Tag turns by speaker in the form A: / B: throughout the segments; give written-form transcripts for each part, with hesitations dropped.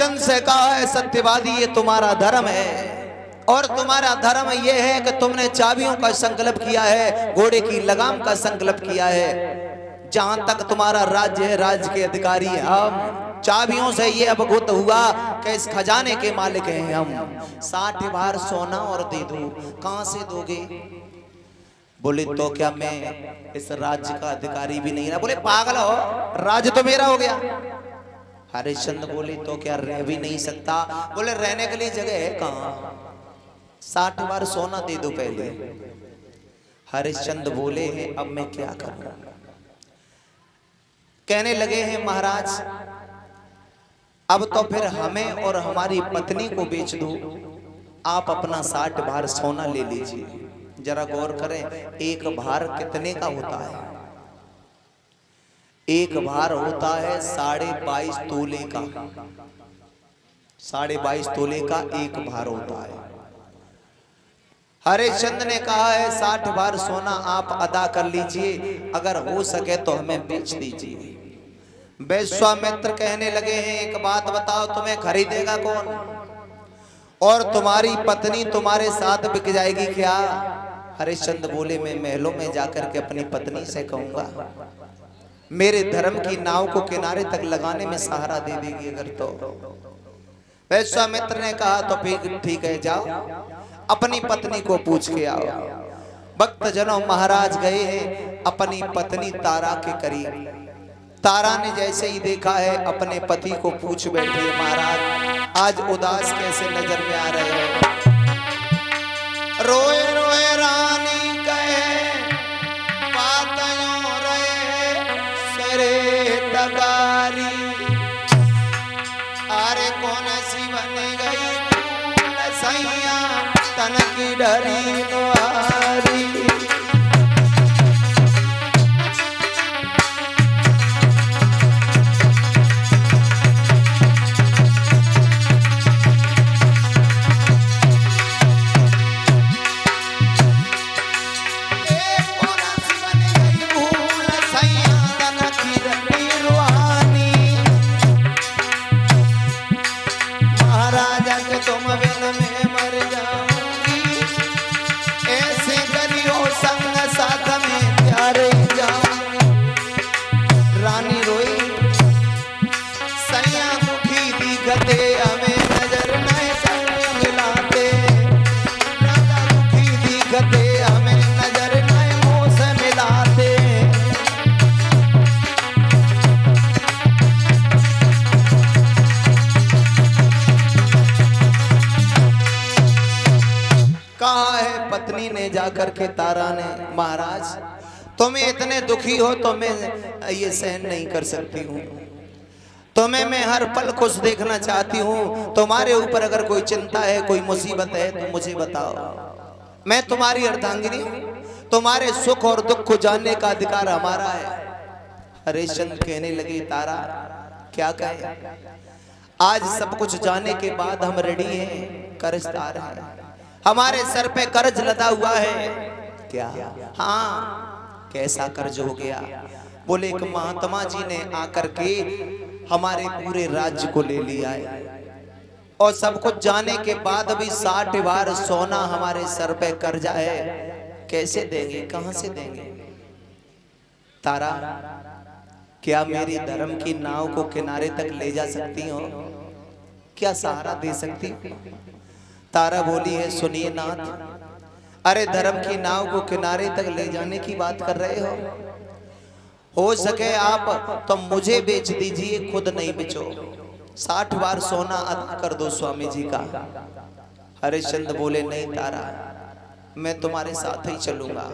A: हरिश्चंद्र से कहा है सत्यवादी ये तुम्हारा धर्म है और तुम्हारा धर्म ये है कि तुमने चाबियों का संकल्प किया है, घोड़े की लगाम का संकल्प किया है। जहां तक तुम्हारा राज्य है, राज्य के अधिकारी हम। चाबियों से ये अवगत हुआ कि इस खजाने के मालिक हैं हम। 60 भार सोना और दे दो। कहां से दोगे? बोले तो क्या मैं इस राज्य का अधिकारी भी नहीं रहा? बोले पागल हो, राज्य तो मेरा हो गया। हरिश्चंद्र बोले तो क्या रह भी नहीं सकता? बोले रहने के लिए जगह है कहां? 60 बार सोना दे दो पहले। हरिश्चंद्र बोले हैं अब मैं क्या करूं? कहने लगे हैं महाराज अब तो फिर हमें और हमारी पत्नी को बेच दो, आप अपना 60 भार सोना ले लीजिए। जरा गौर करें, एक भार कितने का होता है? एक भार होता है 22.5 तोले का। 22.5 तोले का एक भार होता है। हरिश्चंद्र ने कहा है 60 भार सोना आप अदा कर लीजिए, अगर हो सके तो हमें बेच दीजिए। विश्वामित्र कहने लगे हैं एक बात बताओ, तुम्हें खरीदेगा कौन? और तुम्हारी पत्नी तुम्हारे साथ बिक जाएगी क्या? हरिश्चंद्र बोले मैं महलों में जाकर के अपनी पत्नी से कहूंगा, मेरे धर्म की नाव को किनारे तक लगाने में सहारा दे देगी अगर तो। विश्वामित्र ने कहा तो फिर ठीक है, जाओ अपनी पत्नी को पूछ के आओ। भक्त जनों महाराज गए हैं अपनी पत्नी तारा के करीब। तारा ने जैसे ही देखा है अपने पति को पूछ बैठी है महाराज आज उदास कैसे नजर में आ रहे हैं? रोए रोए रानी कहे बातों रहे सरे तगारी, अरे कौन सी बन गई सैया तन की डरी नुआरी। पत्नी ने जाकर के तारा ने महाराज तुम्हें इतने दुखी हो तो मैं ये सहन नहीं कर सकती हूँ, तुम्हें मैं हर पल खुश देखना चाहती हूँ। तुम्हारे ऊपर अगर कोई चिंता है कोई मुसीबत है तो मुझे बताओ, मैं तुम्हारी अर्धांगिनी हूँ, तुम्हारे सुख और दुख को जानने का अधिकार हमारा है। हरिश्चंद्र कहने लगे तारा क्या कहे, आज सब कुछ जाने के बाद हम रेडी हैं, कर्जदार हैं, हमारे सर पे कर्ज लदा हुआ है। क्या? हाँ कैसा कर्ज हो गया? बोले एक महात्मा जी ने आकर के हमारे पूरे राज्य को ले लिया है और सब कुछ जाने के बाद भी 60 बार सोना हमारे सर पे कर्जा है, कैसे देंगे, कहां से देंगे? तारा क्या मेरी धर्म की नाव को किनारे तक ले जा सकती हो? क्या सहारा दे सकती? तारा बोली है सुनिए नाथ, अरे धर्म की नाव को किनारे तक ले जाने की बात कर रहे हो सके आप तो मुझे बेच दीजिए, खुद नहीं बेचो, 60 बार सोना अदा कर दो स्वामी जी का। हरिश्चंद्र बोले नहीं तारा मैं तुम्हारे साथ ही चलूंगा।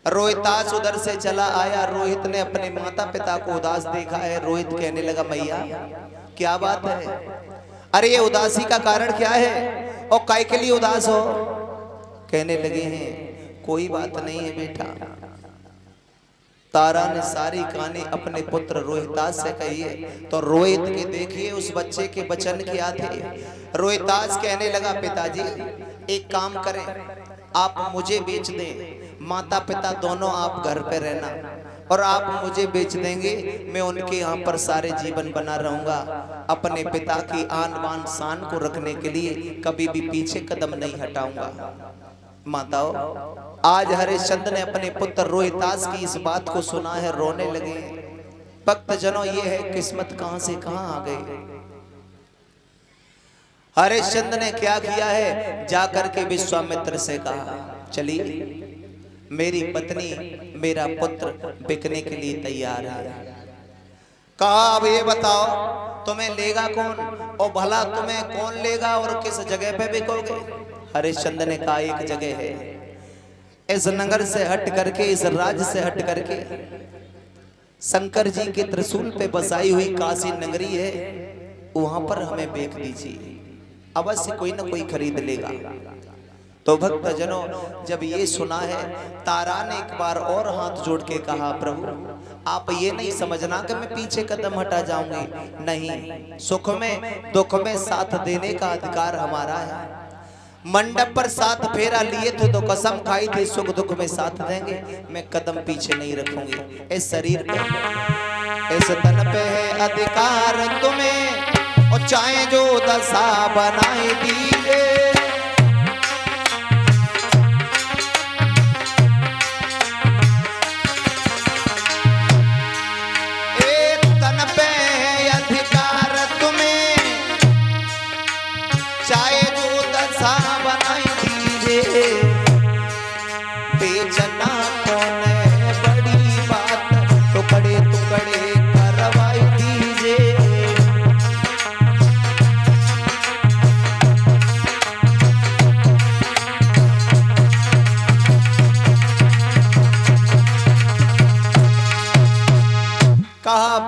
A: रोहितास उधर से चला आया, रोहित ने अपने माता पिता को उदास देखा है। रोहित कहने लगा मैया क्या बात है, अरे ये उदासी का कारण क्या है और काय के लिए उदास हो? कहने लगे हैं कोई बात नहीं है बेटा। तारा ने सारी कहानी अपने पुत्र रोहितास से कही है तो रोहित के देखिए उस बच्चे के वचन क्या थे। रोहितास कहने लगा पिताजी एक काम करें, आप मुझे बेच दें, माता पिता दोनों आप घर पे रहना, और आप मुझे बेच देंगे, मैं उनके यहाँ पर सारे जीवन बना रहूंगा। अपने पिता की आन बान शान को रखने के लिए कभी भी पीछे कदम नहीं हटाऊंगा। माताओं, आज हरिश्चंद्र ने अपने पुत्र रोहितास की इस बात को सुना है, रोने लगे। भक्त जनों, ये है किस्मत कहां से कहां आ गई। हरिश्चंद्र ने क्या किया है, जाकर के विश्वामित्र से कहा, चलिए मेरी पत्नी मेरा पुत्र बिकने के लिए तैयार है। कहा, अब ये बताओ तुम्हें लेगा कौन, और भला तुम्हें कौन लेगा और किस जगह पे बिकोगे। हरिश्चंद्र ने कहा, एक जगह है, इस नगर से हट करके, इस राज्य से हट करके शंकर जी के त्रिशूल पे बसाई हुई काशी नगरी है, वहां पर हमें बेच दीजिए, अवश्य कोई ना कोई खरीद लेगा। तो भक्त जनों, जब ये सुना है, तारा ने एक बार और हाथ जोड़ के कहा, प्रभु आप ये नहीं समझना कि मैं पीछे कदम हटा जाऊंगी, नहीं, सुख में दुख में साथ देने का अधिकार हमारा है। मंडप पर साथ फेरा लिए थे तो कसम खाई थी सुख दुख में साथ देंगे, मैं कदम पीछे नहीं रखूंगी। इस शरीर पे, इस तन पे है अधिकार तुम्हें, और चाहे जो दशा बनाए दीजिए।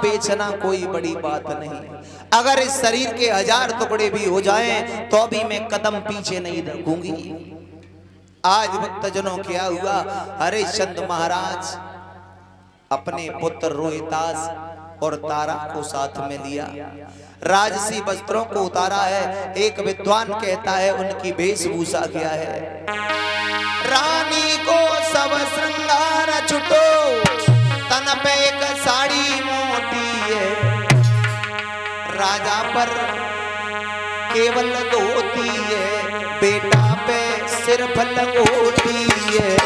A: बेचना कोई बड़ी बात नहीं, अगर इस शरीर के 1000 टुकड़े भी हो जाएं तो भी मैं कदम पीछे नहीं रखूंगी। आज भक्तजनों क्या हुआ, हरिश्चंद्र महाराज अपने पुत्र रोहितास और तारा को साथ में लिया, राजसी वस्त्रों को उतारा है। एक विद्वान कहता है उनकी वेशभूषा क्या है, रानी को सब श्रृंगार छुटो, तन पे एक साड़ी मोटी है, राजा पर केवल धोती है, बेटा पे सिर्फ लंगोटी है।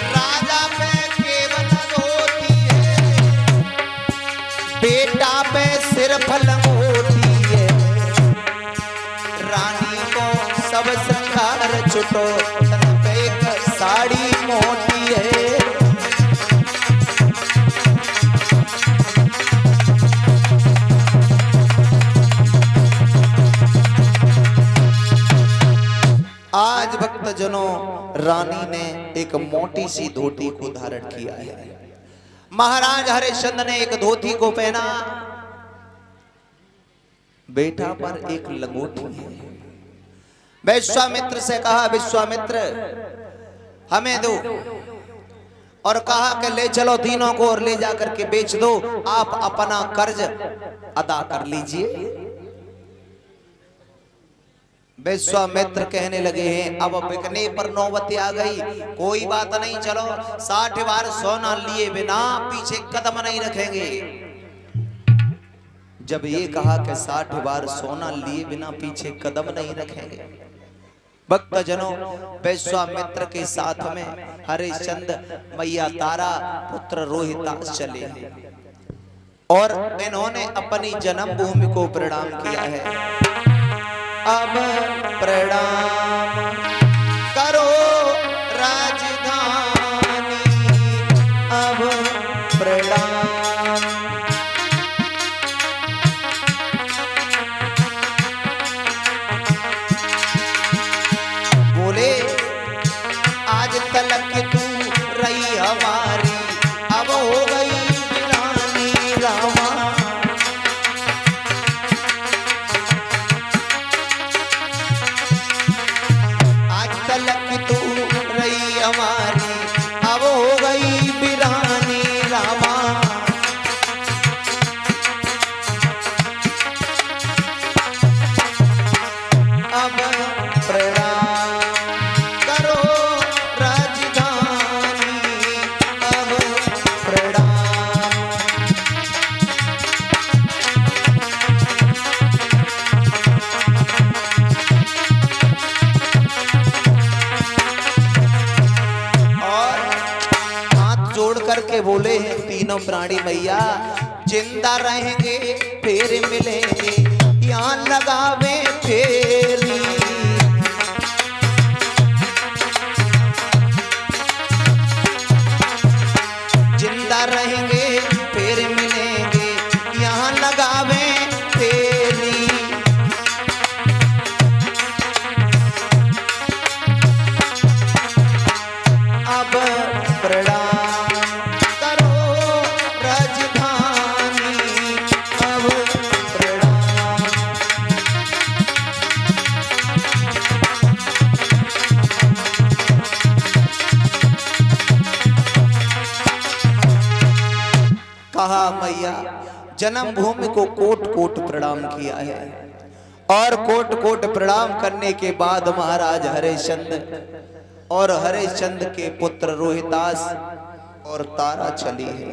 A: राजा पे केवल धोती है, बेटा पे सिर्फ लंगोटी है, रानी को सब श्रृंगार छुटो, तन पे एक साड़ी मोटी है। आज भक्तजनों, रानी ने एक मोटी सी धोती को धारण किया है। महाराज हरिश्चंद्र ने एक धोती को पहना, बेटा पर एक लंगोटी है। विश्वामित्र से कहा, विश्वामित्र हमें दो, और कहा कि ले चलो तीनों को और ले जाकर के बेच दो, आप अपना कर्ज अदा कर लीजिए। विश्वामित्र कहने लगे हैं, अब बिकने पर नौबत आ गई, कोई बात नहीं, चलो 60 बार सोना लिए बिना पीछे कदम नहीं रखेंगे। जब ये कहा कि 60 बार सोना लिए बिना पीछे कदम नहीं रखेंगे, भक्तजनों विश्वामित्र के साथ में हरिश्चंद्र, मैया तारा, पुत्र रोहितास चले और इन्होंने अपनी जन्मभूमि को प्रणाम किया है। अब प्रणाम करो राजधानी, अब प्रणाम। बोले आज तलक तू रही हमारी, अब हो गई रानी रामा। तीनों प्राणी मैया जिंदा रहेंगे फिर मिलेंगे यहाँ लगावे फेरी। जिंदा रहेंगे फिर मिलेंगे यहाँ लगावे फेरी। अब प्रणाम करो राजधानी, अब प्रणाम। कहा मैया जन्मभूमि को कोट कोट प्रणाम किया है और कोट कोट प्रणाम करने के बाद महाराज हरिश्चंद्र और हरिश्चंद्र के पुत्र रोहितास और तारा चले हैं।